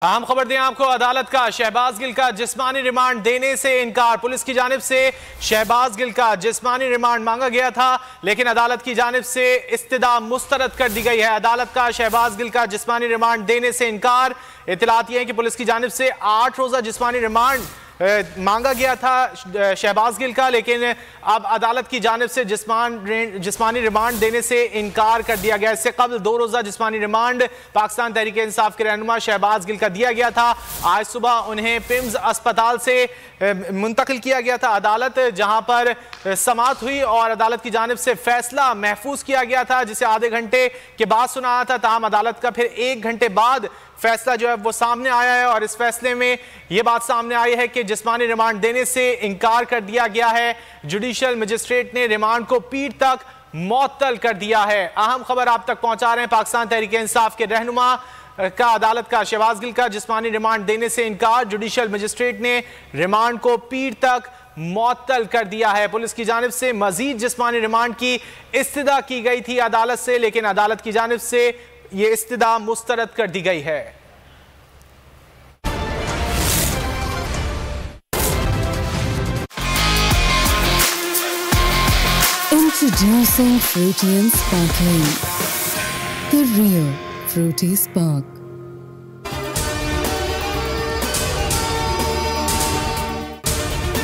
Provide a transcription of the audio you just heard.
अहम खबर दें आपको, अदालत का शहबाज गिल का जिस्मानी रिमांड देने से इनकार। पुलिस की जानिब से शहबाज गिल का जिस्मानी रिमांड मांगा गया था, लेकिन अदालत की जानिब से इस्तदा मुस्तरद कर दी गई है। अदालत का शहबाज गिल का जिस्मानी रिमांड देने से इनकार। इत्तलात ये है कि पुलिस की जानिब से 8 रोज़ा जिस्मानी रिमांड मांगा गया था शहबाज गिल का, लेकिन अब अदालत की जानिब से जिस्मानी रिमांड देने से इनकार कर दिया गया। इससे कबल 2 रोज़ा जिस्मानी रिमांड पाकिस्तान तहरीक इंसाफ के रहनुमा शहबाज गिल का दिया गया था। आज सुबह उन्हें पिम्स अस्पताल से मुंतकिल किया गया था अदालत, जहां पर समाअत हुई और अदालत की जानिब से फैसला महफूज किया गया था, जिसे आधे घंटे के बाद सुनाया था। ताहम अदालत का फिर 1 घंटे बाद फैसला जो है वो सामने आया है और इस फैसले में यह बात सामने आई है कि जिस्मानी रिमांड देने से इनकार कर दिया गया है। जुडिशल मजिस्ट्रेट ने रिमांड को पीर तक मुअत्तल कर दिया है। अहम खबर आप तक पहुंचा रहे हैं, पाकिस्तान तहरीक इंसाफ के रहनुमा का अदालत का शहबाज गिल का जिस्मानी रिमांड देने से इनकार। जुडिशल मजिस्ट्रेट ने रिमांड को पीर तक मुअत्तल कर दिया है। पुलिस की जानिब से मजीद जिस्मानी रिमांड की इस्तदा की गई थी अदालत से, लेकिन अदालत की जानिब से ये इस्तदा मुस्तरद कर दी गई है। Introducing Fruity and Sparkling, the real Fruity Spark.